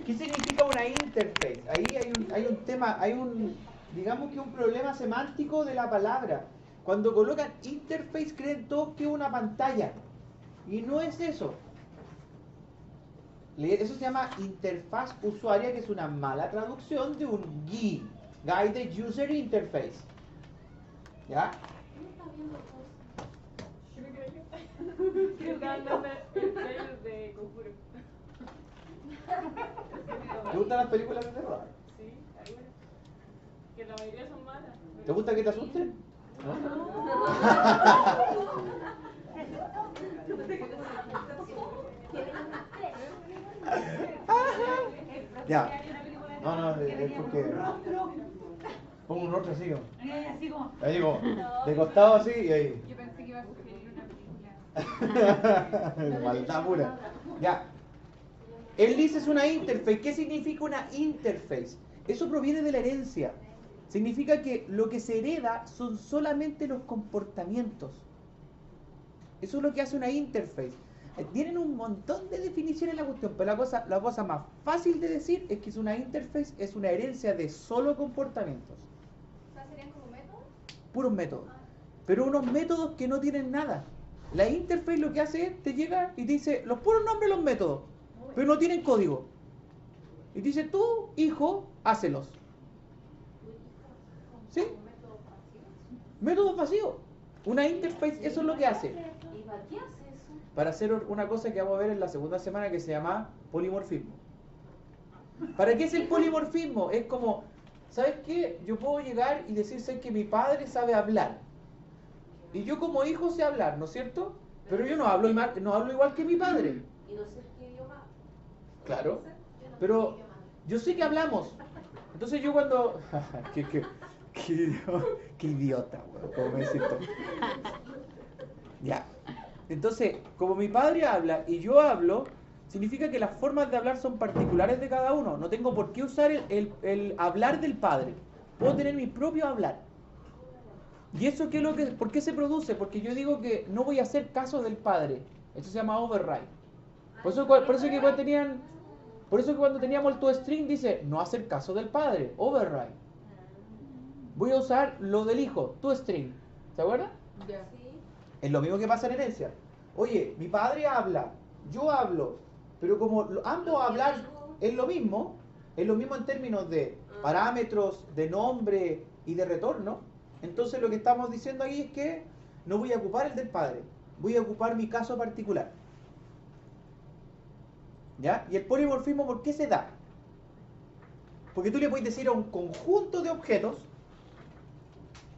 ¿Qué significa una interface? Ahí hay un tema, digamos que un problema semántico de la palabra. Cuando colocan interface creen todos que es una pantalla. Y no es eso. Eso se llama interfaz usuaria, que es una mala traducción de un GUI, Guided User Interface. ¿Ya? De Conjuro. ¿Te gustan las películas de terror? Sí, algunas. Que la mayoría son malas. ¿Te gusta que te asusten? Ya. No, es porque pongo un rostro así. Ahí digo, de costado así y ahí. Yo pensé que iba a sugerir una película. Maldad pura. Ya. El LIS es una interface. ¿Qué significa una interface? Eso proviene de la herencia. Significa que lo que se hereda son solamente los comportamientos. Eso es lo que hace una interface. Tienen un montón de definiciones en la cuestión, pero la cosa más fácil de decir es que es una interface, es una herencia de solo comportamientos. O sea, ¿serían como métodos? Puros métodos. Pero unos métodos que no tienen nada. La interface lo que hace es, te llega y te dice los puros nombres de los métodos, pero no tienen código. Y dice, tú, hijo, hácelos. ¿Sí? Métodos vacíos. Una interface, eso es lo que hace. ¿Y para qué hace eso? Para hacer una cosa que vamos a ver en la segunda semana que se llama polimorfismo. ¿Para qué es el polimorfismo? Es como, ¿sabes qué? Yo puedo llegar y decir, sé que mi padre sabe hablar. Y yo como hijo sé hablar, ¿no es cierto? Pero yo no hablo igual que mi padre. ¿Y no sé qué idioma? Claro. Pero yo sé que hablamos. Entonces yo cuando... qué idiota, weón, como me decís tú. Ya. Entonces, como mi padre habla y yo hablo, significa que las formas de hablar son particulares de cada uno. No tengo por qué usar el hablar del padre. Puedo tener mi propio hablar. ¿Y eso qué es lo que, por qué se produce? Porque yo digo que no voy a hacer caso del padre. Eso se llama override. Por eso que cuando teníamos el toString dice no hacer caso del padre, override. Voy a usar lo del hijo, toString. ¿Se acuerdan? Ya. Es lo mismo que pasa en herencia. Oye, mi padre habla, yo hablo, pero como ambos hablar es lo mismo en términos de parámetros, de nombre y de retorno, entonces lo que estamos diciendo ahí es que no voy a ocupar el del padre, voy a ocupar mi caso particular. ¿Ya? Y el polimorfismo, ¿por qué se da? Porque tú le puedes decir a un conjunto de objetos,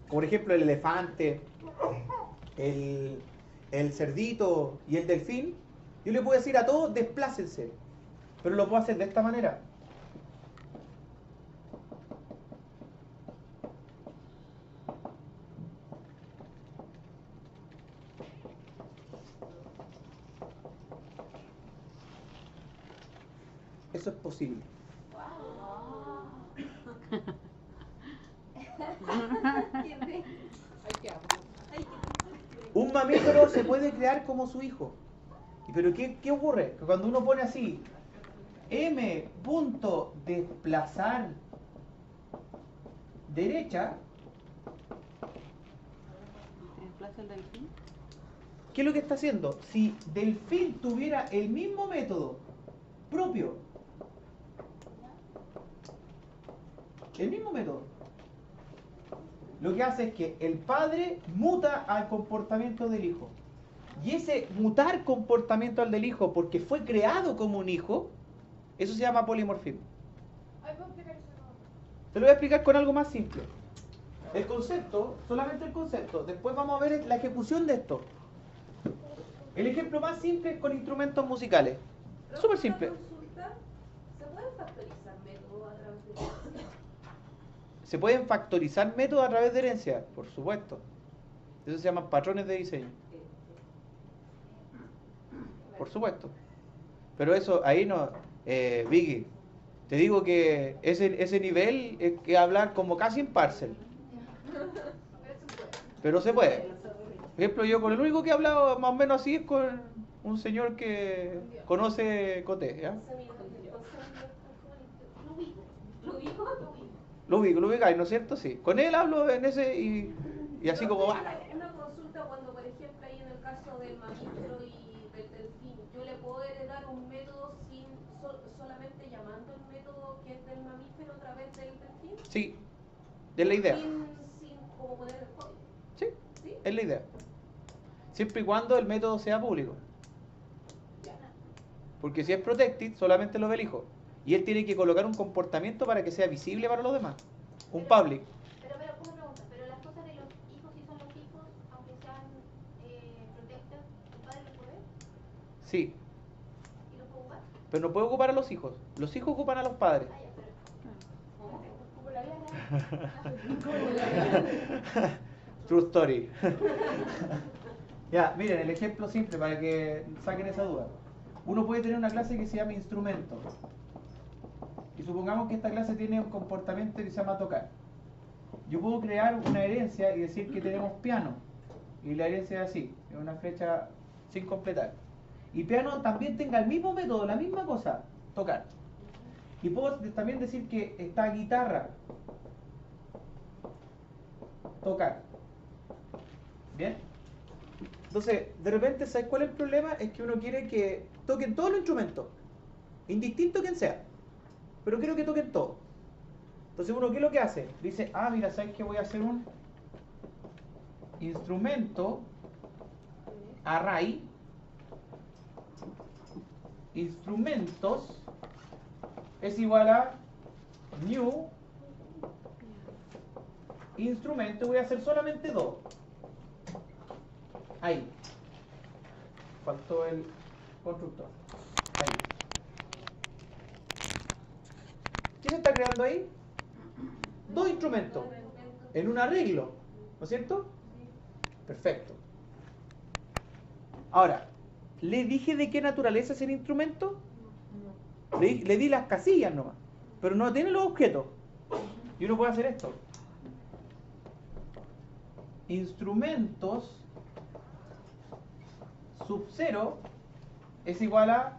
por ejemplo el elefante, el cerdito y el delfín, yo le puedo decir a todos desplácense, pero lo puedo hacer de esta manera. Eso es posible. Un mamífero se puede crear como su hijo. Pero ¿qué ocurre? Que cuando uno pone así, m punto desplazar derecha, ¿Desplaza el delfín? ¿qué es lo que está haciendo? Si delfín tuviera el mismo método propio, el mismo método, lo que hace es que el padre muta al comportamiento del hijo. Y ese mutar comportamiento al del hijo porque fue creado como un hijo, eso se llama polimorfismo. Te lo voy a explicar con algo más simple. El concepto, solamente el concepto. Después vamos a ver la ejecución de esto. El ejemplo más simple es con instrumentos musicales. Súper simple. ¿Se pueden factorizar métodos a través de herencia? ¿Se pueden factorizar métodos a través de herencia? Por supuesto. Eso se llaman patrones de diseño. Por supuesto. Pero eso, ahí no... Vicky, te digo que ese nivel es que hablar como casi en parcel. Pero se puede. Por ejemplo, yo con el único que he hablado más o menos así es con un señor que conoce Coté, ¿ya? Lo ubicáis, ¿no es cierto? Sí. Con él hablo en ese y así como va. Una consulta cuando, por ejemplo, ahí en el caso del mamífero y del delfín, yo le puedo heredar un método sin solamente llamando el método que es del mamífero a través del delfín. Sí, es la idea. Sin como poner el código. Sí, ¿Sí? es la idea. Siempre y cuando el método sea público. Ya. Porque si es protected, solamente lo ve el hijo. Y él tiene que colocar un comportamiento para que sea visible para los demás. Un public. Pero, una pregunta, pero las cosas de los hijos sí son los hijos, aunque sean protected, ¿el padre los puede ver? Sí, ¿Y los puede ocupar? pero no puede ocupar a los hijos. Los hijos ocupan a los padres. Ah, ya, pero Como la vida real. True story. Ya, miren, el ejemplo simple para que saquen esa duda. Uno puede tener una clase que se llama instrumento. Y supongamos que esta clase tiene un comportamiento que se llama tocar. Yo puedo crear una herencia y decir que tenemos piano. Y la herencia es así, es una flecha sin completar. Y piano también tenga el mismo método, la misma cosa, tocar. Y puedo también decir que está guitarra, tocar. ¿Bien? Entonces, de repente, ¿sabes cuál es el problema? Es que uno quiere que toquen todos los instrumentos, indistinto quién sea, pero quiero que toquen todo. Entonces uno, ¿qué es lo que hace? Dice, ah, mira, ¿sabes qué? Voy a hacer un instrumento array, instrumentos es igual a new instrumento, voy a hacer solamente dos. Ahí. Faltó el constructor. Ahí. ¿Qué se está creando ahí? Dos instrumentos. En un arreglo. ¿No es cierto? Perfecto. Ahora, ¿le dije de qué naturaleza es el instrumento? Le di las casillas nomás. Pero no tiene los objetos. Y uno puede hacer esto. Instrumentos sub 0 es igual a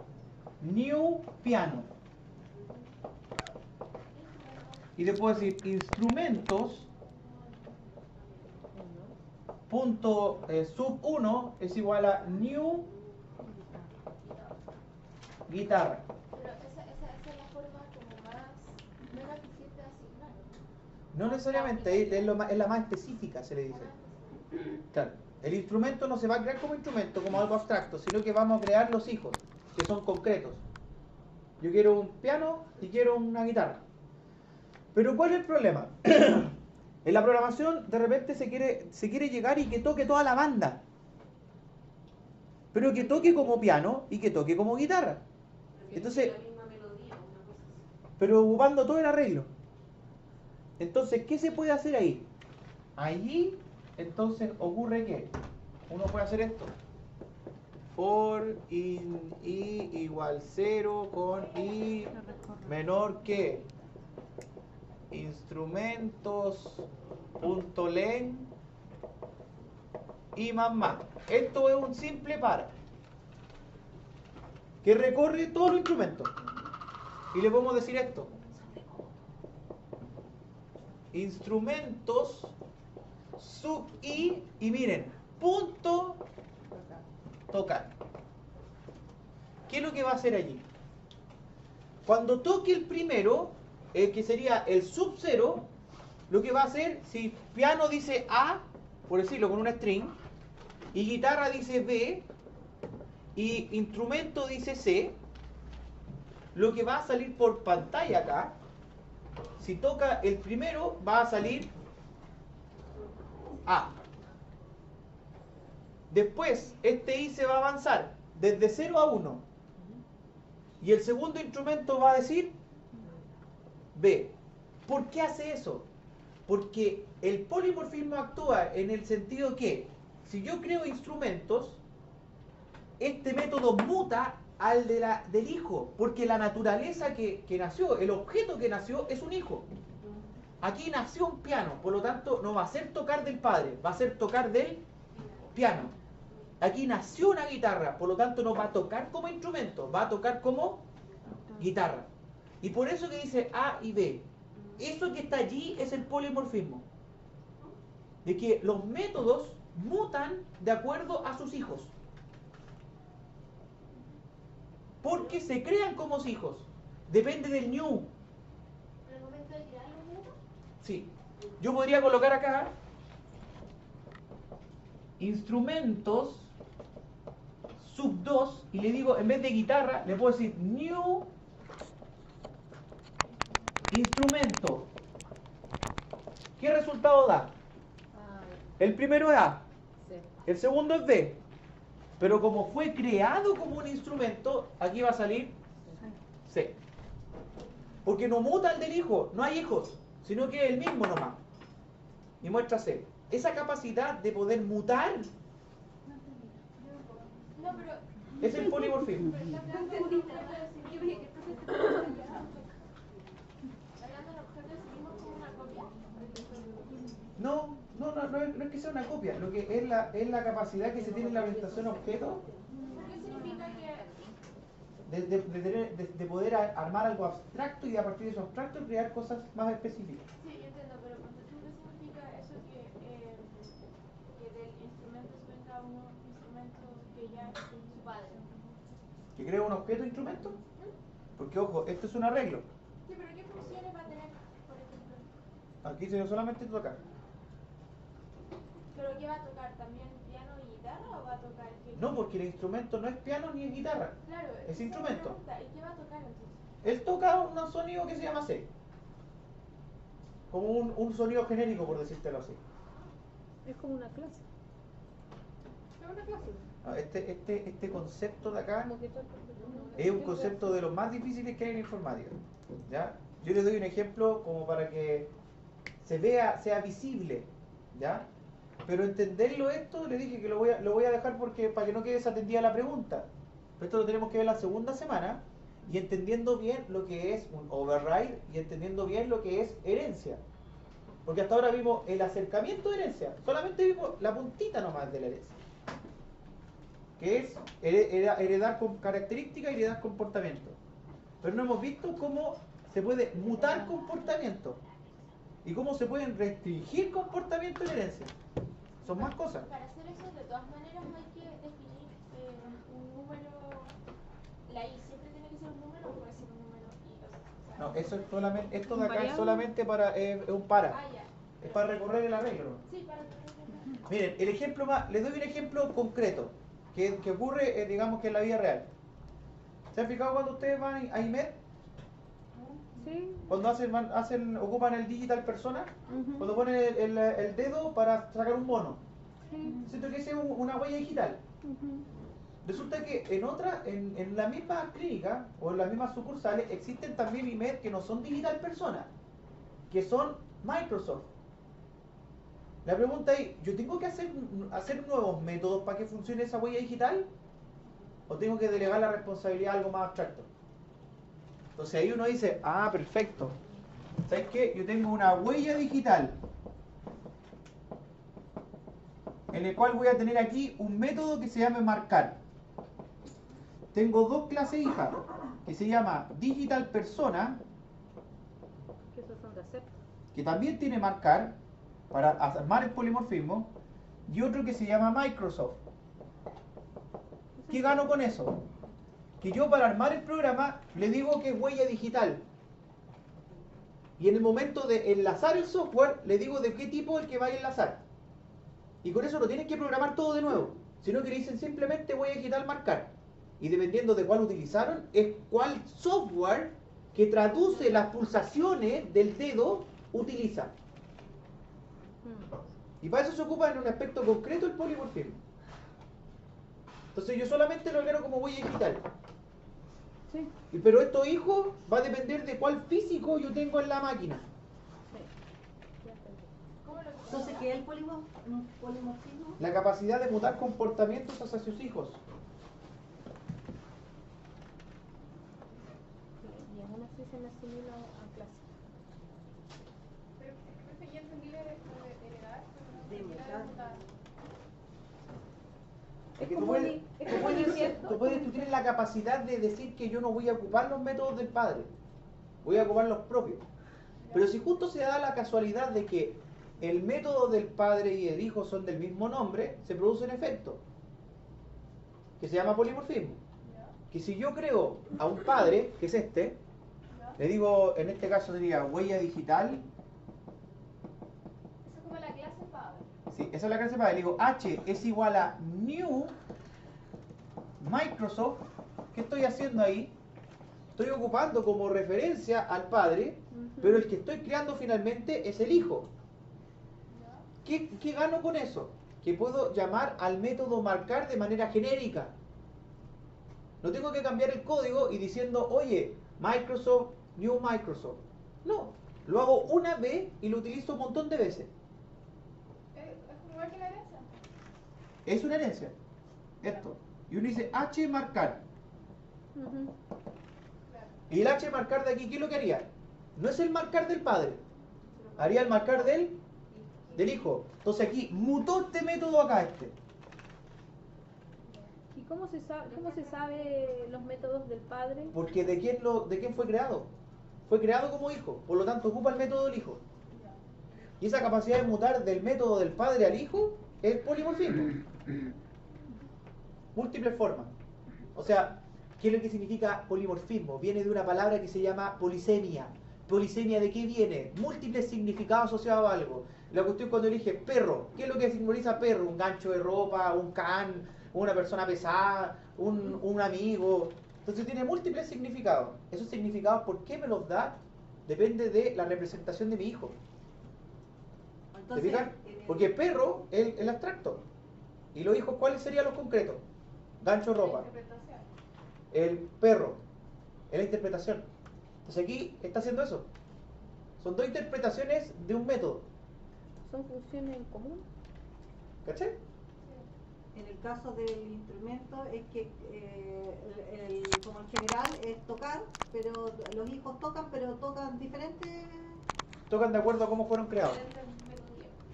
new piano. Y le puedo decir instrumentos punto sub 1 es igual a new guitarra. esa es la forma como más, no es la que siempre asignar. No necesariamente, es la más específica, se le dice. Claro, el instrumento no se va a crear como instrumento, como algo abstracto, sino que vamos a crear los hijos, que son concretos. Yo quiero un piano y quiero una guitarra. Pero ¿cuál es el problema? En la programación de repente se quiere llegar y que toque toda la banda. Pero que toque como piano y que toque como guitarra. Entonces, La misma melodía, una cosa así. pero ocupando todo el arreglo. Entonces, ¿qué se puede hacer ahí? Allí, entonces, ocurre que uno puede hacer esto. For in i igual 0 con i menor que instrumentos.len y más. Esto es un simple para que recorre todos los instrumentos. Y le podemos decir esto. Instrumentos sub i y miren, punto tocar. ¿Qué es lo que va a hacer allí? Cuando toque el primero, que sería el sub 0, lo que va a hacer, si piano dice A, por decirlo con una string, y guitarra dice B, y instrumento dice C, lo que va a salir por pantalla acá, si toca el primero, va a salir A. Después, este I se va a avanzar desde 0 a 1. Y el segundo instrumento va a decir B. ¿Por qué hace eso? Porque el polimorfismo actúa en el sentido que, si yo creo instrumentos, este método muta al del hijo, porque la naturaleza que nació, el objeto que nació es un hijo. Aquí nació un piano, por lo tanto no va a ser tocar del padre, va a ser tocar del piano. Aquí nació una guitarra, por lo tanto no va a tocar como instrumento, va a tocar como guitarra. Y por eso que dice A y B. Eso que está allí es el polimorfismo. De que los métodos mutan de acuerdo a sus hijos. Porque se crean como hijos. Depende del new. ¿En el momento de crear los métodos? Sí. Yo podría colocar acá instrumentos sub 2 y le digo, en vez de guitarra, le puedo decir new instrumento. ¿Qué resultado da? El primero es A, el segundo es B. Pero como fue creado como un instrumento, aquí va a salir C. Porque no muta el del hijo, no hay hijos, sino que es el mismo nomás. Y muestra C. Esa capacidad de poder mutar No, pero es el polimorfismo. la pregunta es hablando del objeto de sí mismo como una copia. No es que sea una copia, lo que es la capacidad que se tiene en la orientación a objeto ¿Qué significa que de poder armar algo abstracto y a partir de eso abstracto crear cosas más específicas. Sí, yo entiendo, pero ponte tú, ¿qué significa eso que del instrumento se venga un instrumento que ya es su padre? ¿Que crea un objeto instrumento? Porque ojo, esto es un arreglo. Sí, pero ¿qué funciones va a tener, por ejemplo? Aquí se ve solamente tocar. ¿Pero qué va a tocar? ¿También piano y guitarra o va a tocar qué? No, porque el instrumento no es piano ni es guitarra. Claro, Es esa la instrumento. pregunta. ¿Y qué va a tocar entonces? Él toca un sonido que se llama C. Como un sonido genérico, por decírtelo así. Es como una clase. Es una clase. Ah, este concepto de acá Como que todo- es un concepto de los más difíciles que hay en informática. ¿Ya? Yo les doy un ejemplo como para que se vea, sea visible. ¿Ya? Pero entenderlo esto, le dije que lo voy a dejar porque para que no quede desatendida la pregunta. Pero esto lo tenemos que ver la segunda semana y entendiendo bien lo que es un override y entendiendo bien lo que es herencia. Porque hasta ahora vimos el acercamiento de herencia, solamente vimos la puntita nomás de la herencia. Que es heredar con características y heredar comportamiento. Pero no hemos visto cómo se puede mutar comportamiento y cómo se pueden restringir comportamiento en herencia. Son más cosas. Para hacer eso, de todas maneras, hay que definir un número. La I siempre tiene que ser un número o puede ser un número y o sea, No, eso es solamente, esto de acá es Variable. solamente para, es un para. Ah, ya. Es para recorrer el arreglo. Sí, para Miren, el ejemplo más, les doy un ejemplo concreto que ocurre, digamos que en la vida real. ¿Se han fijado cuando ustedes van a IMED? Sí. Cuando ocupan el digital persona, Ujú. cuando ponen el dedo para sacar un mono. Sí. Siento que esa es una huella digital. Ujú. Resulta que en la misma clínica o en las mismas sucursales existen también IMED que no son digital persona, que son Microsoft. La pregunta es, ¿yo tengo que hacer nuevos métodos para que funcione esa huella digital? ¿O tengo que delegar la responsabilidad a algo más abstracto? Entonces ahí uno dice, ah, perfecto. ¿Sabes qué? Yo tengo una huella digital en el cual voy a tener aquí un método que se llama marcar. Tengo dos clases hijas, que se llama Digital Persona, Que esos son de hacer. que también tiene marcar, para armar el polimorfismo, y otro que se llama Microsoft. ¿Qué gano con eso? Que yo para armar el programa le digo que es huella digital. Y en el momento de enlazar el software, le digo de qué tipo es el que va a enlazar. Y con eso no tienes que programar todo de nuevo, sino que le dicen simplemente huella digital marcar. Y dependiendo de cuál utilizaron, es cuál software que traduce las pulsaciones del dedo utiliza. Y para eso se ocupa en un aspecto concreto el polimorfismo. Entonces yo solamente lo quiero como huella digital. Sí. Pero esto, hijo, va a depender de cuál físico yo tengo en la máquina. Entonces, ¿qué es el polimorfismo? La capacidad de mutar comportamientos hacia sus hijos. Y aún así se me asimila a clase. Pero creo que ya entendí de heredar, pero no De entendí la mutar. de mutar. Es que como tú puedes, es como cierto. tú tienes la capacidad de decir que yo no voy a ocupar los métodos del padre, voy a ocupar los propios. Pero si justo se da la casualidad de que el método del padre y el hijo son del mismo nombre, se produce un efecto que se llama polimorfismo. Que si yo creo a un padre, que es este, le digo, en este caso diría huella digital. Eso es como la clase padre. Sí, esa es la clase padre. Le digo H es igual a New Microsoft. ¿Qué estoy haciendo ahí? Estoy ocupando como referencia al padre, pero el que estoy creando finalmente es el hijo. ¿Qué gano con eso? Que puedo llamar al método marcar de manera genérica. No tengo que cambiar el código y diciendo, oye, Microsoft, New Microsoft. No, lo hago una vez y lo utilizo un montón de veces. Es como igual que la herencia. Es una herencia. Esto. Y uno dice H marcar. Y el H marcar de aquí, ¿qué es lo que haría? No es el marcar del padre. Haría el marcar del hijo. Entonces aquí mutó este método acá ¿Y cómo se sabe los métodos del padre? Porque ¿de quién fue creado? Fue creado como hijo. Por lo tanto ocupa el método del hijo. Y esa capacidad de mutar del método del padre al hijo es polimorfismo. Múltiples formas. O sea, ¿qué es lo que significa polimorfismo? Viene de una palabra que se llama polisemia. ¿Polisemia de qué viene? Múltiples significados asociados a algo. La cuestión cuando elige perro, ¿qué es lo que simboliza perro? Un gancho de ropa, un can, una persona pesada, un amigo. Entonces tiene múltiples significados. Esos significados, ¿por qué me los da? Depende de la representación de mi hijo. ¿Te fijan? Porque perro es el abstracto. ¿Y los hijos cuáles serían los concretos? Gancho de ropa. El perro es la interpretación. Entonces aquí está haciendo eso. Son dos interpretaciones de un método. ¿Son funciones en común? ¿Cachai? En el caso del instrumento es que como en general es tocar, pero los hijos tocan, pero tocan diferentes. Tocan de acuerdo a cómo fueron creados.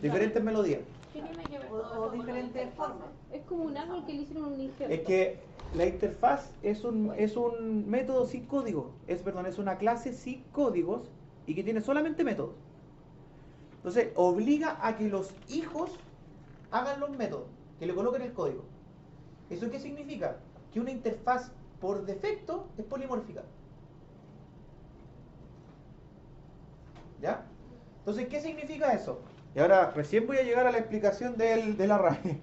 Diferentes melodías. ¿Qué tiene que ver O todo eso con la diferentes interfaz? formas. Es como un árbol que le hicieron un injerto. Es que la interfaz es un método sin código. Es una clase sin códigos y que tiene solamente métodos. Entonces obliga a que los hijos hagan los métodos, que le coloquen el código. ¿Eso qué significa? Que una interfaz por defecto es polimórfica. ¿Ya? Entonces, ¿qué significa eso? Y ahora recién voy a llegar a la explicación del array.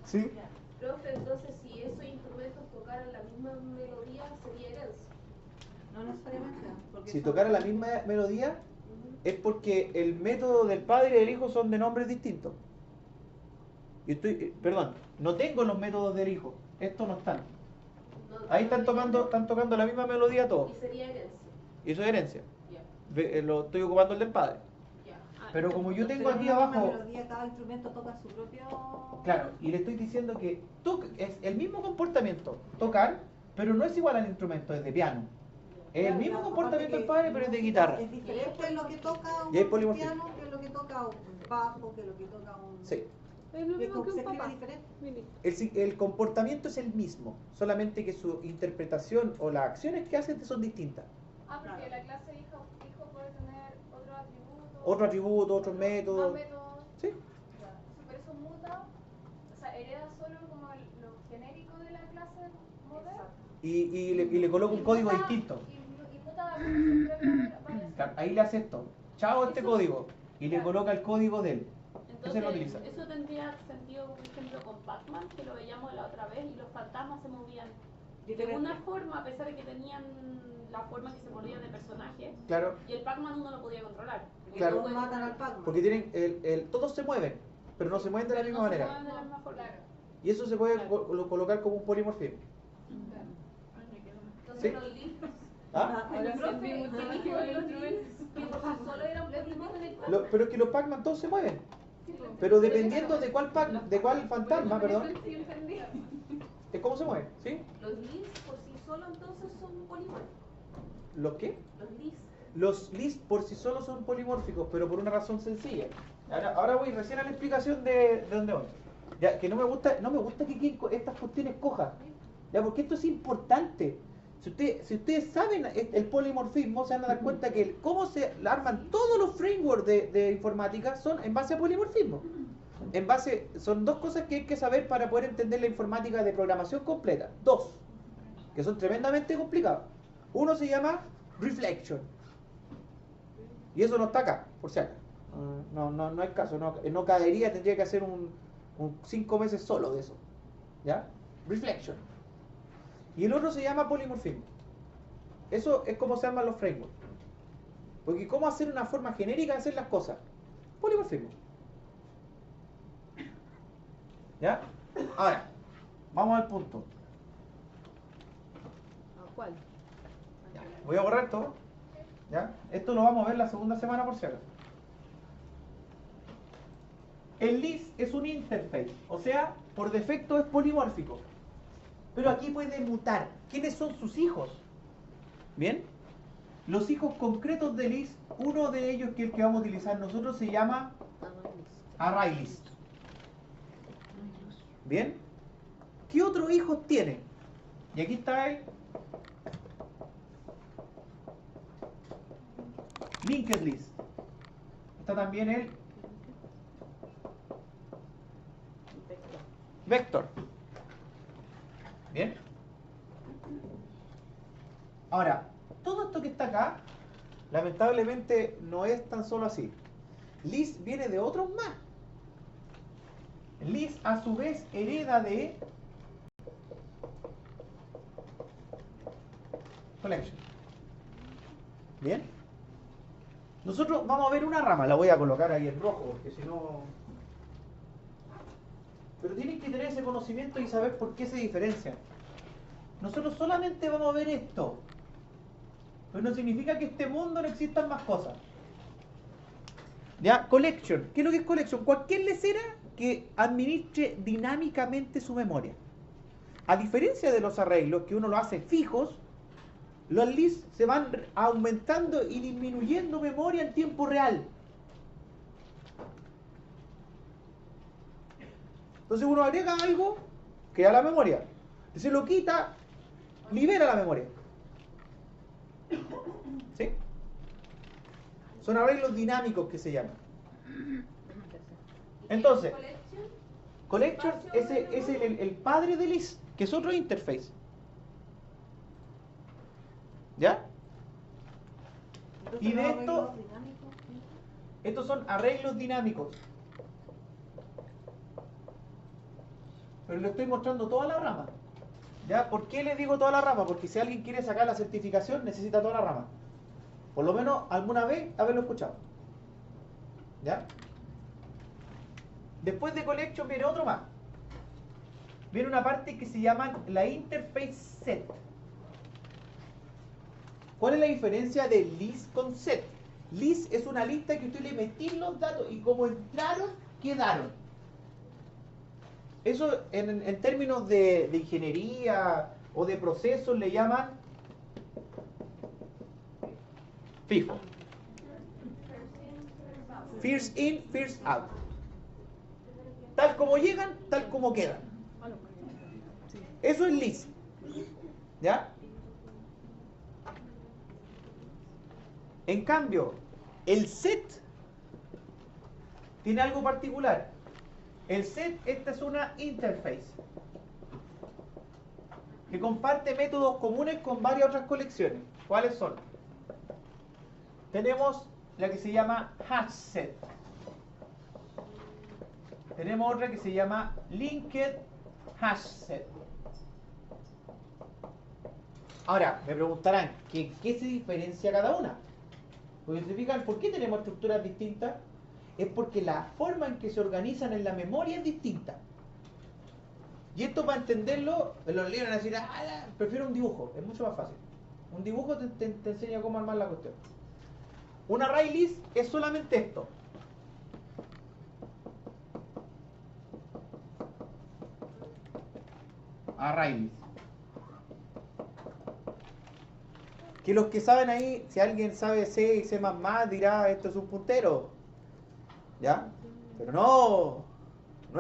¿Sí? Profe, entonces si esos instrumentos tocaran la misma melodía, sería herencia. No necesariamente. Porque Si son- tocara la misma melodía, es porque el método del padre y del hijo son de nombres distintos. Y perdón, no tengo los métodos del hijo. Estos no están. Ahí están tocando la misma melodía todos. Y sería herencia. Y eso es herencia. Ya, Lo estoy ocupando el del padre. ya. Pero como yo tengo pero aquí en la misma abajo, melodía, cada instrumento toca su propio. claro, y le estoy diciendo que es el mismo comportamiento, tocar, pero no es igual al instrumento, es de piano. Es el mismo Claro, comportamiento del aparte padre, que pero es de guitarra. Es diferente lo que toca Y hay un polimorfismo. piano que lo que toca un bajo, que lo que toca un. Sí. Es lo Es mismo como que se un escribe papá. diferente. Mimi. El comportamiento es el mismo, solamente que su interpretación o las acciones que hacen son distintas. Ah, porque Claro. la clase hijo puede tener otro atributo. Otro atributo, otros métodos. Más métodos. Sí. Ya. Pero eso muta, o sea, hereda solo como lo genérico de la clase modelo. Y le coloco un código distinto. Y muta su propia variación. Claro, ahí le hace esto. Chao este Eso- código. Y le Claro. coloca el código de él. Ese lo Entonces, utiliza. eso tendría sentido, por ejemplo, con Pac-Man, que lo veíamos la otra vez, y los fantasmas se movían de Diferente. una forma, a pesar de que tenían la forma que se mordían de personajes, Claro, y el Pac-Man uno lo podía controlar. Porque Claro. no Todos puede- matan al Pac-Man. porque tienen todos se mueven, pero no se mueven de la pero misma no se manera. mueven de la misma forma. Claro. Y eso se puede Claro. colocar como un polimorfismo. Ay, me quedo mal. Entonces Sí. los libros, ¿Ah? Ahora sí. profe, ¿qué dijo de los libros? Que por sí solo eran polimorfos en el Pero es que los Pac-Man todos se mueven. Pero dependiendo de cuál fantasma, perdón, Sí, entendí. es cómo se mueve, ¿sí? Los lis por sí solo entonces son polimorfos. ¿Los qué? Los lis. Los lists por sí solos son polimórficos, pero por una razón sencilla. Ahora voy recién a la explicación de dónde voy. Ya, que no me gusta que queden estas cuestiones cojas. Ya, porque esto es importante. Si ustedes saben el polimorfismo, se van a dar cuenta que cómo se arman todos los frameworks de informática son en base a polimorfismo. Son dos cosas que hay que saber para poder entender la informática de programación completa. Dos, que son tremendamente complicados. Uno se llama reflection. Y eso no está acá, por si acaso. No hay caso, no caería, tendría que hacer un 5 meses solo de eso. ¿Ya? Reflection. Y el otro se llama polimorfismo. Eso es como se llaman los frameworks. Porque ¿cómo hacer una forma genérica de hacer las cosas? Polimorfismo. ¿Ya? Ahora, vamos al punto. ¿Cuál? Ya, voy a borrar todo. ¿Ya? Esto lo vamos a ver la segunda semana por si acaso. El list es un interface, o sea, por defecto es polimórfico. Pero aquí puede mutar. ¿Quiénes son sus hijos? ¿Bien? Los hijos concretos de list, uno de ellos, que es el que vamos a utilizar nosotros, se llama ArrayList. ¿Bien? ¿Qué otros hijos tiene? Y aquí está el linked list. Está también el vector. ¿Bien? Ahora, todo esto que está acá, lamentablemente no es tan solo así. List viene de otros más. List a su vez hereda de collection. ¿Bien? Nosotros vamos a ver una rama, la voy a colocar ahí en rojo, porque si no... Pero tienen que tener ese conocimiento y saber por qué se diferencian. Nosotros solamente vamos a ver esto. Pero no significa que en este mundo no existan más cosas. ¿Ya? Collection. ¿Qué es lo que es collection? Cualquier lecera que administre dinámicamente su memoria. A diferencia de los arreglos, que uno lo hace fijos, los lists se van aumentando y disminuyendo memoria en tiempo real. Entonces uno agrega algo, crea la memoria. Se lo quita, libera la memoria. ¿Sí? Son arreglos dinámicos que se llaman. Entonces, collection es el padre de list, que es otro interface. ¿Ya? Y de esto, estos son arreglos dinámicos. Pero le estoy mostrando toda la rama. ¿Ya? ¿Por qué les digo toda la rama? Porque si alguien quiere sacar la certificación, necesita toda la rama. Por lo menos alguna vez haberlo escuchado. ¿Ya? Después de collection viene otro más. Viene una parte que se llama la interface set. ¿Cuál es la diferencia de list con set? List es una lista que usted le metí los datos y como entraron, quedaron. Eso en términos de ingeniería o de procesos le llaman FIFO. First in, first out. Tal como llegan, tal como quedan. Eso es list. ¿Ya? En cambio, el set tiene algo particular. El set, esta es una interface que comparte métodos comunes con varias otras colecciones. ¿Cuáles son? Tenemos la que se llama hash set. Tenemos otra que se llama linked hash set. Ahora, me preguntarán, ¿qué se diferencia cada una? Porque se fijan, ¿por qué tenemos estructuras distintas? Es porque la forma en que se organizan en la memoria es distinta. Y esto, para entenderlo, los libros van a decir, prefiero un dibujo, es mucho más fácil. Un dibujo te enseña cómo armar la cuestión. Un array list es solamente esto. Array list. Que los que saben ahí, si alguien sabe C y C++, dirá, esto es un puntero. ¿Ya? Pero no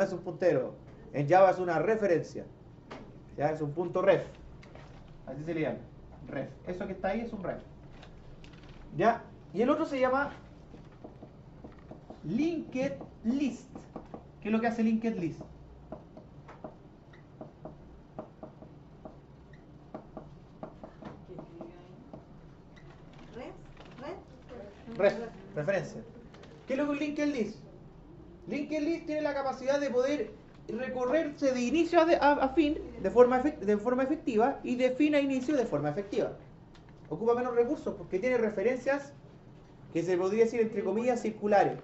es un puntero. En Java es una referencia. ¿Ya? Es un punto ref. Así se le llama. ref. Eso que está ahí es un ref. ¿Ya? Y el otro se llama linked list. ¿Qué es lo que hace linked list? Referencia. ¿Qué es lo que es un linked list? Linked list tiene la capacidad de poder recorrerse de inicio a fin de forma efectiva y de fin a inicio de forma efectiva. Ocupa menos recursos porque tiene referencias que se podría decir entre comillas circulares.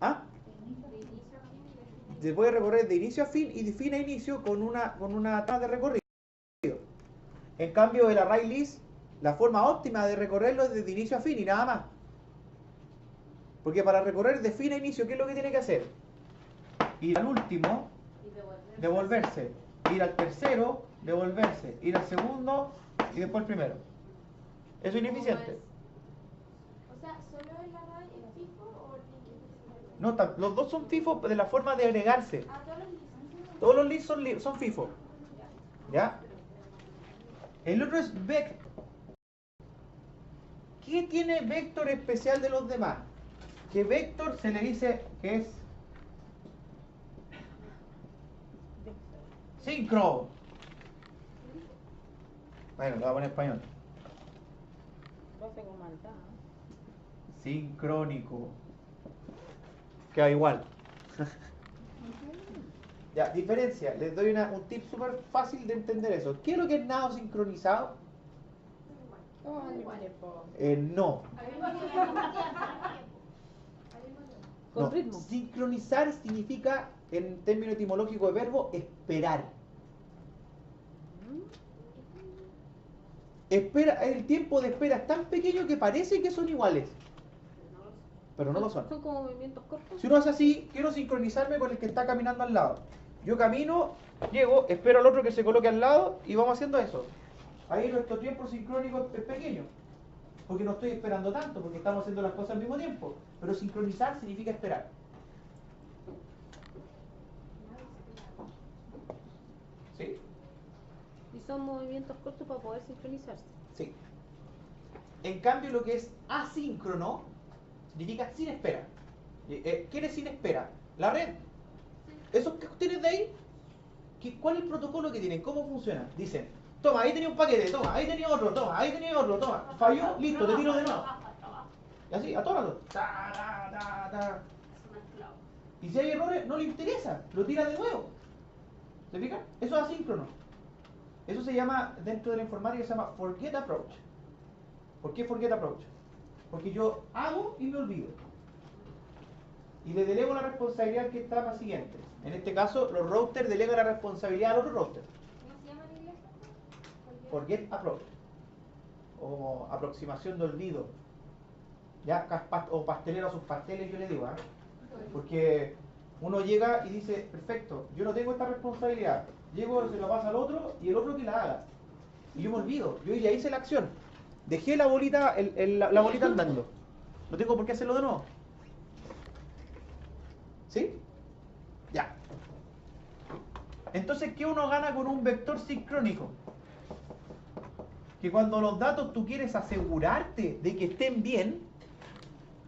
¿Ah? Se puede recorrer de inicio a fin y de fin a inicio con una tabla de recorrido. En cambio el array list, la forma óptima de recorrerlo es desde inicio a fin y nada más. Porque para recorrer de fin a inicio, ¿qué es lo que tiene que hacer? Ir al último, devolverse. Ir al tercero, devolverse. Ir al segundo y después al primero. Eso es ineficiente. O sea, ¿solo el array es FIFO o el linked? No, los dos son FIFO de la forma de agregarse. Ah, todos los lists. Todos los lists son FIFO. ¿Ya? El otro es vector. ¿Qué tiene vector especial de los demás? Que vector se le dice que es sincro. Bueno, lo voy a poner en español. Sincrónico. Queda igual. Ya, diferencia. Les doy un tip súper fácil de entender eso. ¿Qué es lo que es nado sincronizado? No. Con No, ritmo. sincronizar significa, en término etimológico de verbo, esperar. El tiempo de espera es tan pequeño que parece que son iguales, pero no lo son. Son como movimientos cortos. Si uno hace así, quiero sincronizarme con el que está caminando al lado. Yo camino, llego, espero al otro que se coloque al lado y vamos haciendo eso. Ahí nuestro tiempo sincrónico es pequeño, porque no estoy esperando tanto, porque estamos haciendo las cosas al mismo tiempo. Pero sincronizar significa esperar. ¿Sí? Y son movimientos cortos para poder sincronizarse. Sí. En cambio, lo que es asíncrono significa sin espera. ¿Quién es sin espera? La red. Esos que tienes de ahí, ¿cuál es el protocolo que tienen? ¿Cómo funciona? Dicen, toma, ahí tenía un paquete, toma, ahí tenía otro, toma, ahí tenía otro, toma. Falló, listo, te tiro de nuevo. Y así, a todos los. Y si hay errores, no le interesa, lo tira de nuevo. ¿Se fijan? Eso es asíncrono. Eso se llama, dentro de la informática, se llama forget approach. ¿Por qué forget approach? Porque yo hago y me olvido. Y le delego la responsabilidad que está más siguiente. En este caso, los routers delegan la responsabilidad al otro router. ¿Cómo se llama en inglés? Forget approach. O aproximación de olvido. Ya, o pastelero a sus pasteles, yo le digo, ¿eh? Porque uno llega y dice, perfecto, yo no tengo esta responsabilidad. Llego, se lo pasa al otro y el otro que la haga. Y yo me olvido, yo ya hice la acción. Dejé la bolita, la bolita andando. No tengo por qué hacerlo de nuevo. ¿Sí? Ya. Entonces, ¿qué uno gana con un vector sincrónico? Que cuando los datos tú quieres asegurarte de que estén bien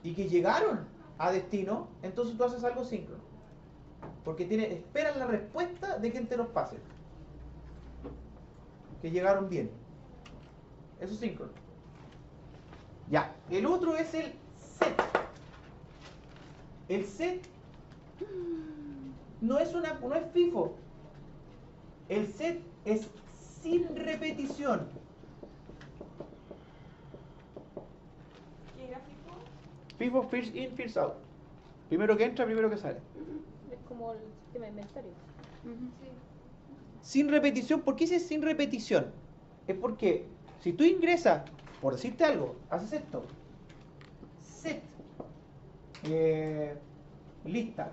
y que llegaron a destino, entonces tú haces algo síncrono. Porque esperan la respuesta de quien te los pase. Que llegaron bien. Eso es síncrono. Ya. El otro es el set. El set no es FIFO. El set es sin repetición. ¿Qué era FIFO? FIFO, first in, first out. Primero que entra, primero que sale. Es como el sistema de inventario. Sin repetición, ¿por qué dice sin repetición? Es porque si tú ingresas, por decirte algo, haces esto. Set. Lista.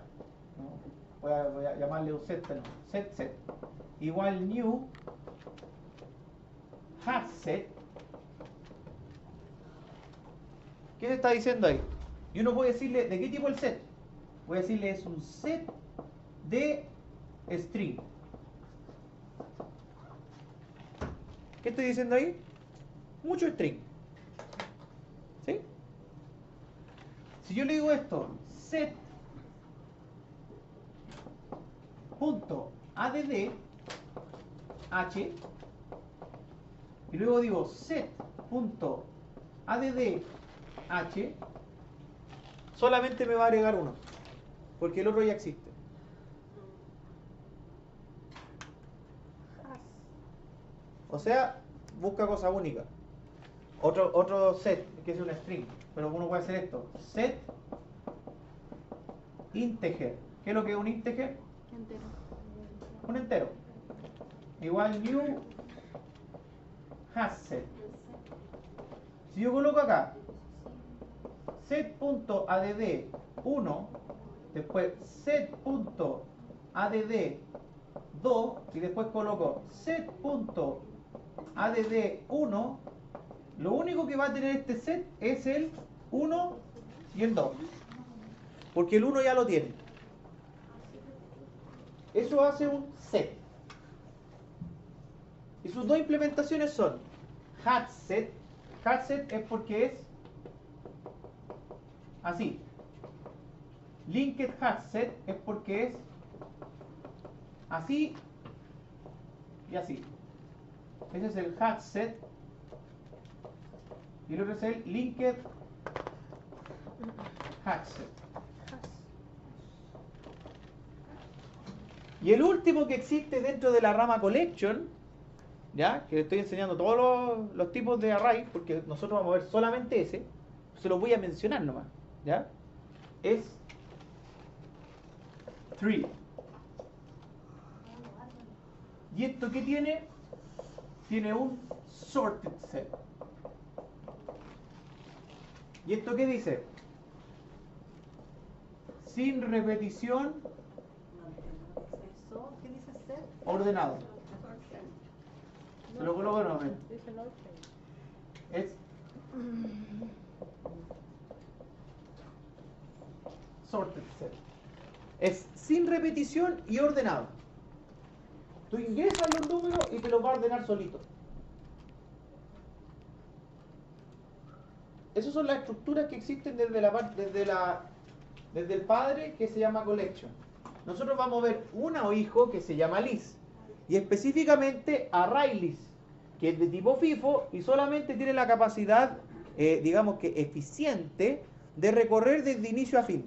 ¿No? Voy a llamarle un set, no. Set. Igual new. Has set. ¿Qué se está diciendo ahí? Y uno puede decirle, ¿de qué tipo el set? Voy a decirle, es un set de string. ¿Qué estoy diciendo ahí? Mucho string. ¿Sí? Si yo le digo esto, set.add h, y luego digo set.add h, solamente me va a agregar uno, porque el otro ya existe. O sea, busca cosas únicas. Otro set, que es un string, pero uno puede hacer esto. Set integer. ¿Qué es lo que es un integer? Entero. Un entero. Igual new hasset. Si yo coloco acá set.add 1, después set.add 2 y después coloco set.add 1, lo único que va a tener este set es el 1 y el 2, porque el 1 ya lo tiene. Eso hace un set. Y sus dos implementaciones son hatset. Hatset es porque es así. Linked hatset es porque es así y así. Ese es el hatset. Y el otro es el linked hatset. Y el último que existe dentro de la rama collection, ya, que le estoy enseñando todos los tipos de array, porque nosotros vamos a ver solamente ese, se los voy a mencionar nomás, ya, es tree. ¿Y esto qué tiene? Tiene un sorted set. ¿Y esto qué dice? Sin repetición, Eso, ¿qué dice ser? ordenado. Se lo coloco de nuevo. Dice no Es sorted set. Es sin repetición y ordenado. Tú ingresas los números y te los va a ordenar solito. Esas son las estructuras que existen desde el padre, que se llama collection. Nosotros vamos a ver una o hijo que se llama list, y específicamente array list, que es de tipo FIFO y solamente tiene la capacidad, digamos que eficiente, de recorrer desde inicio a fin.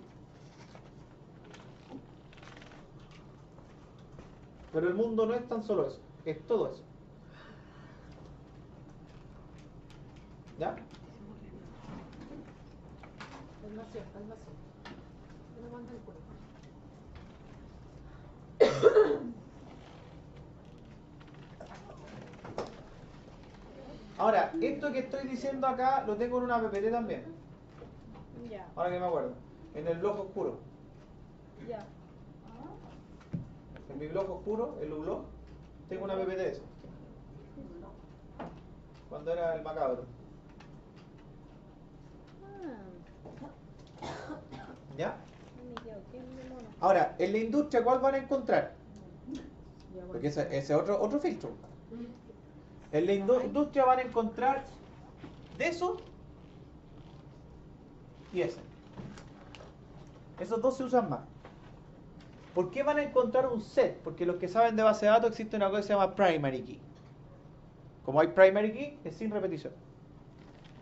Pero el mundo no es tan solo eso, es todo eso. ¿Ya? Ahora, esto que estoy diciendo acá lo tengo en una PPT también. Ya, Ahora que me acuerdo. En el blog oscuro. ya. En mi blog oscuro, el blog, tengo una PPT de eso. Cuando era el macabro. ¿Ya? Me quedo, qué mono. Ahora, en la industria, ¿cuál van a encontrar? Ya, bueno. Porque ese es otro filtro. En la industria van a encontrar de eso y ese. Esos dos se usan más. ¿Por qué van a encontrar un set? Porque los que saben de base de datos existe una cosa que se llama primary key. Como hay primary key, es sin repetición.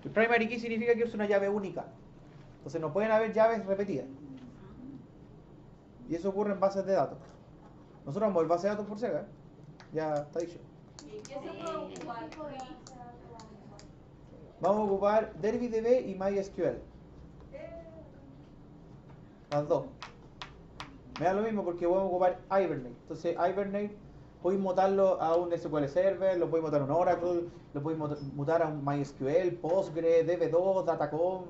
El primary key significa que es una llave única. Entonces no pueden haber llaves repetidas. Y eso ocurre en bases de datos. Nosotros vamos a ver base de datos por Sega. Ya está dicho. ¿Y qué se puede ocupar? Vamos a ocupar DerbyDB y MySQL. Las dos. Me da lo mismo porque vamos a ocupar Hibernate. Entonces Hibernate podéis mutarlo a un SQL Server, lo podéis mutar a un Oracle, lo podéis mutar a un MySQL, Postgre, DB2, Datacom,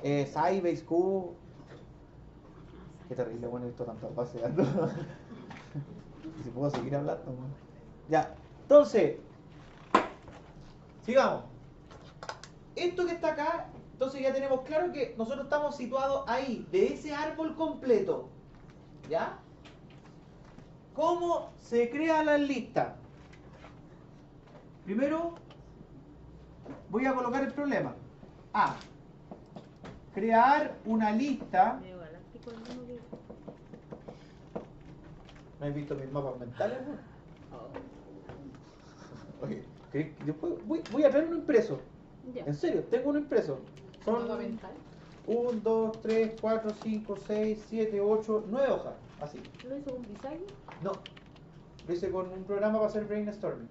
Sybase, Q. Qué terrible, bueno, esto tantas bases de datos. Si puedo seguir hablando. Ya, entonces, sigamos. Esto que está acá, entonces ya tenemos claro que nosotros estamos situados ahí, de ese árbol completo. ¿Ya? ¿Cómo se crea la lista? Primero, voy a colocar el problema. A. Crear una lista. Medio galáctico el mundo que... ¿No has visto mis mapas mentales? Oye, voy a traer uno impreso. Ya. En serio, tengo uno impreso. Son ¿Mapa mental? 1, 2, 3, 4, 5, 6, 7, 8, 9 hojas. Así. ¿Lo hizo con bisagra? No. Lo hice con un programa para hacer brainstorming.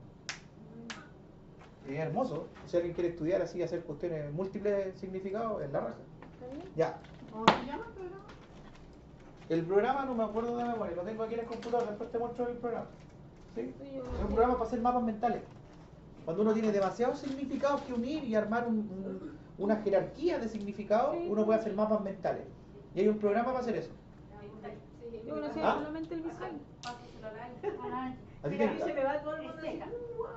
Es hermoso. Si alguien quiere estudiar así, hacer cuestiones múltiples significados, es la raja. ¿Está bien? Ya. ¿Cómo se llama el programa? El programa no me acuerdo de memoria, lo tengo aquí en el computador, después te muestro el programa. ¿Sí? Sí, yo lo Es un sé. programa para hacer mapas mentales. Cuando uno tiene demasiados significados que unir y armar una jerarquía de significados, uno puede hacer mapas mentales. Y hay un programa para hacer eso. Yo conocía ¿Ah? solamente el bisagra. ¿A ti Mira, a te- mí se me va todo el mundo así.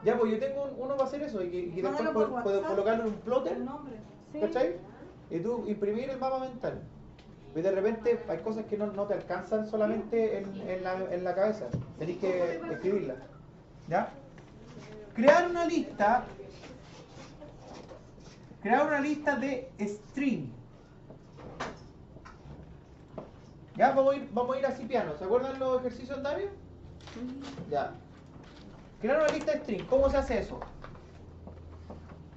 Ya, pues yo tengo uno para hacer eso y que después Mándalo por puedo WhatsApp. colocarlo en un plotter, El nombre. Sí. ¿cachai? Y tú imprimir el mapa mental. Y de repente hay cosas que no te alcanzan solamente en la cabeza, tenés que escribirlas. ¿Ya? Crear una lista de string. Ya, vamos a ir así piano. ¿Se acuerdan los ejercicios andamios? Ya. Crear una lista de string. ¿Cómo se hace eso?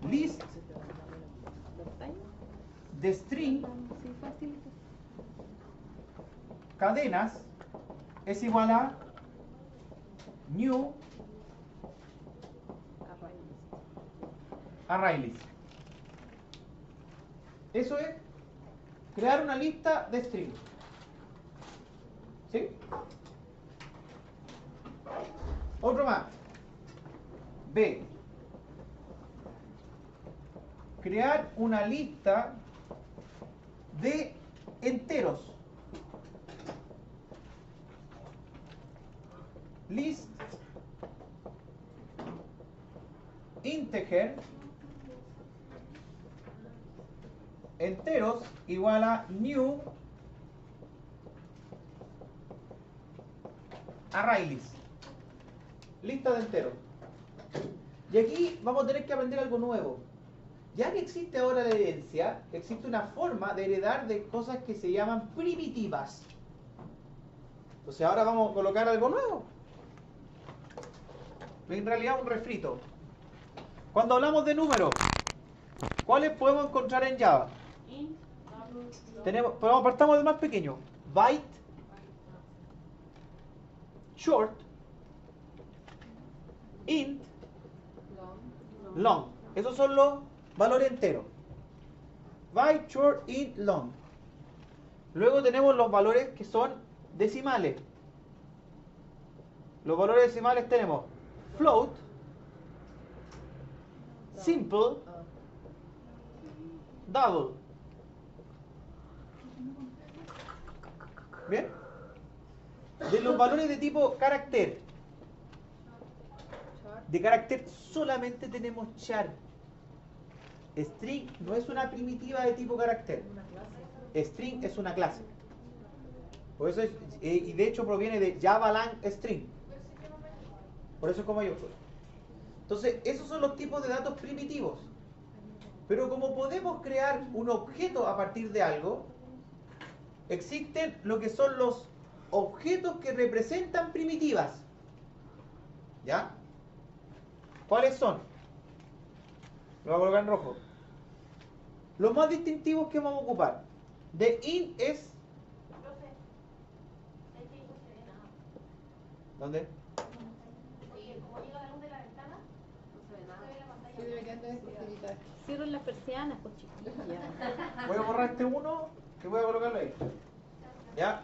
List ¿Los time? de string Sí, facilito. cadenas es igual a new array list. Eso es crear una lista de string. ¿Sí? Otro más. B. Crear una lista de enteros. List integer enteros igual a new array list. Lista de enteros. Y aquí vamos a tener que aprender algo nuevo. Ya que existe ahora la herencia, existe una forma de heredar de cosas que se llaman primitivas. Entonces ahora vamos a colocar algo nuevo. En realidad un refrito. Cuando hablamos de números, ¿cuáles podemos encontrar en Java? Partamos del más pequeño. Byte, short, int, long. Esos son los valores enteros. Byte, short, int, long. Luego tenemos los valores que son decimales. Los valores decimales tenemos float, simple, double. ¿Bien? De los valores de tipo carácter. De carácter solamente tenemos char. String no es una primitiva de tipo carácter. String es una clase. Por eso y de hecho proviene de Javalang string. Por eso es como yo. Entonces, esos son los tipos de datos primitivos. Pero como podemos crear un objeto a partir de algo, existen lo que son los objetos que representan primitivas. ¿Ya? ¿Cuáles son? Lo voy a colocar en rojo. Los más distintivos que vamos a ocupar. De int es... ¿Dónde? Sí, deberían de facilitar. Cierren las persianas, pues chiquillas. Voy a borrar este uno que voy a colocarlo ahí. ¿Ya?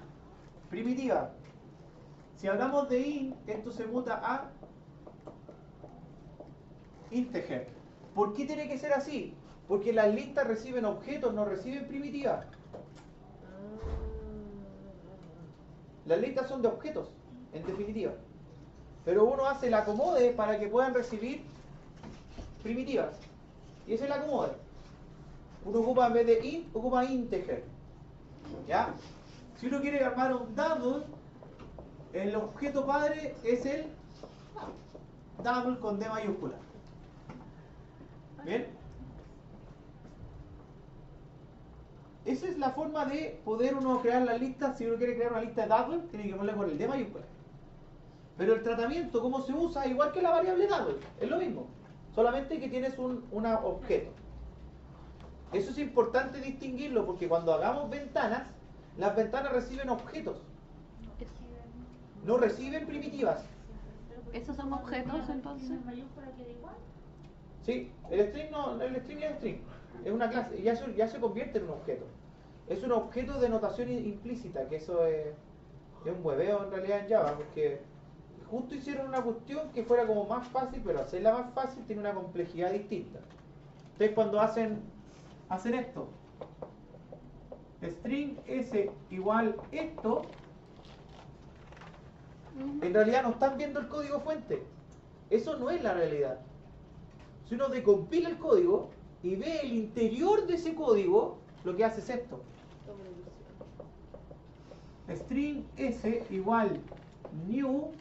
Primitiva. Si hablamos de int, esto se muta a integer. ¿Por qué tiene que ser así? Porque las listas reciben objetos, no reciben primitivas. Las listas son de objetos, en definitiva. Pero uno hace el acomode para que puedan recibir primitivas. Y ese es el acomode. Uno ocupa en vez de int, ocupa integer. ¿Ya? Si uno quiere armar un double, el objeto padre es el double con D mayúscula. ¿Bien? Esa es la forma de poder uno crear las listas. Si uno quiere crear una lista de double, tiene que ponerle con el D mayúscula. Pero el tratamiento, cómo se usa, igual que la variable double, es lo mismo. Solamente que tienes un objeto. Eso es importante distinguirlo porque cuando hagamos ventanas, las ventanas reciben objetos. No reciben primitivas. ¿Esos son objetos entonces? Sí, el string no, el string es string. Es una clase, ya se convierte en un objeto. Es un objeto de notación implícita, que eso es un hueveo en realidad en Java, porque justo hicieron una cuestión que fuera como más fácil, pero hacerla más fácil tiene una complejidad distinta. Entonces cuando hacen esto, string s igual esto, en realidad no están viendo el código fuente. Eso no es la realidad. Si uno decompila el código y ve el interior de ese código, lo que hace es esto. String s igual new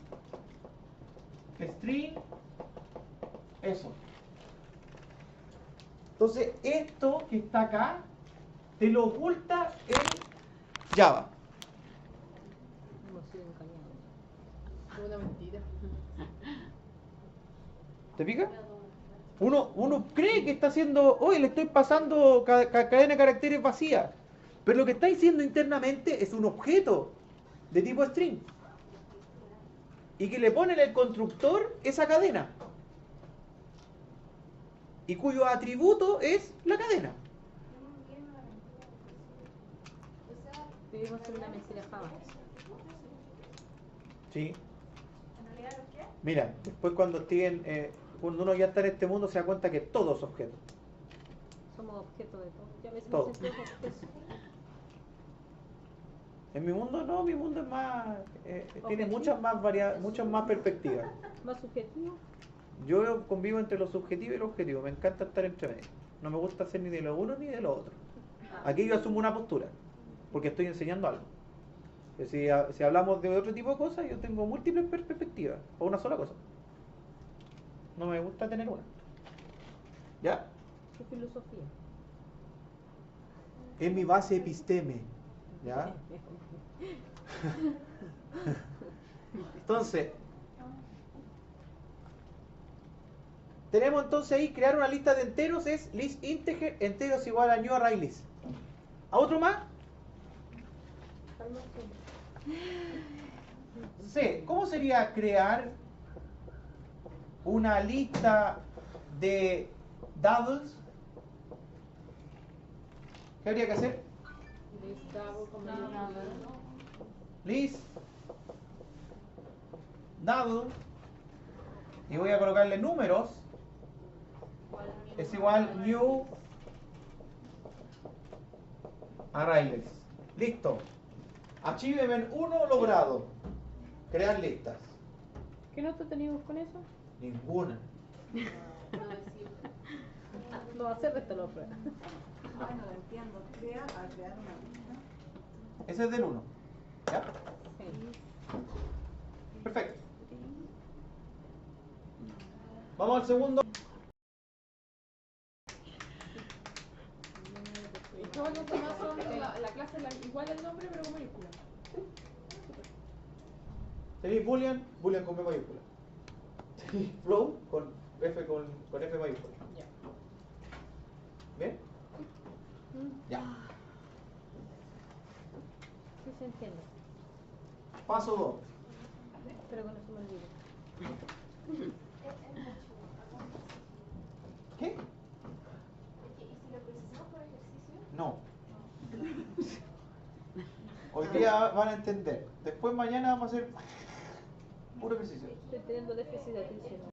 string eso. Entonces esto que está acá te lo oculta en Java. Una mentira. ¿Te fijas? Uno cree que está haciendo, oye, le estoy pasando cadena de caracteres vacía. Pero lo que está diciendo internamente es un objeto de tipo string. Y que le pone en el constructor esa cadena. Y cuyo atributo es la cadena. Vivimos en una mentira Java. Sí. ¿En realidad los qué? Mira, después cuando uno ya está en este mundo se da cuenta que todo es objeto. Somos objeto de todo. Ya a veces Todo. me siento objeto. En mi mundo no, mi mundo es más, tiene Objetivo. muchas más perspectivas. Más subjetivo. Yo convivo entre lo subjetivo y lo objetivo, me encanta estar entre medio. No me gusta ser ni de lo uno ni de lo otro. Aquí yo asumo una postura, porque estoy enseñando algo. Si hablamos de otro tipo de cosas, yo tengo múltiples perspectivas, o una sola cosa. No me gusta tener una. ¿Ya? Su filosofía. Es mi base episteme. ¿Ya? Entonces, tenemos entonces ahí crear una lista de enteros es list integer enteros igual a new array list. ¿A otro más? C. ¿Cómo sería crear una lista de doubles? ¿Qué habría que hacer? List double y voy a colocarle números es igual new array list. Listo. Achievement 1 logrado. Crear listas. ¿Qué nota teníamos con eso? Ninguna. No va a ser esto la prueba. Bueno, lo entiendo. Crear una lista. Ese es del 1. ¿Ya? Sí. Perfecto. Vamos al segundo. Y todos los demás son la clase igual el nombre pero con mayúscula. Tenéis Boolean con B mayúscula. Tenéis flow con F mayúscula. Ya. ¿Bien? Ya. Sí se entiende. Paso 2. Pero con eso me olvido. ¿Qué? ¿Y si lo procesamos por ejercicio? No. Hoy día van a entender. Después mañana vamos a hacer puro ejercicio. Estoy teniendo déficit de atención.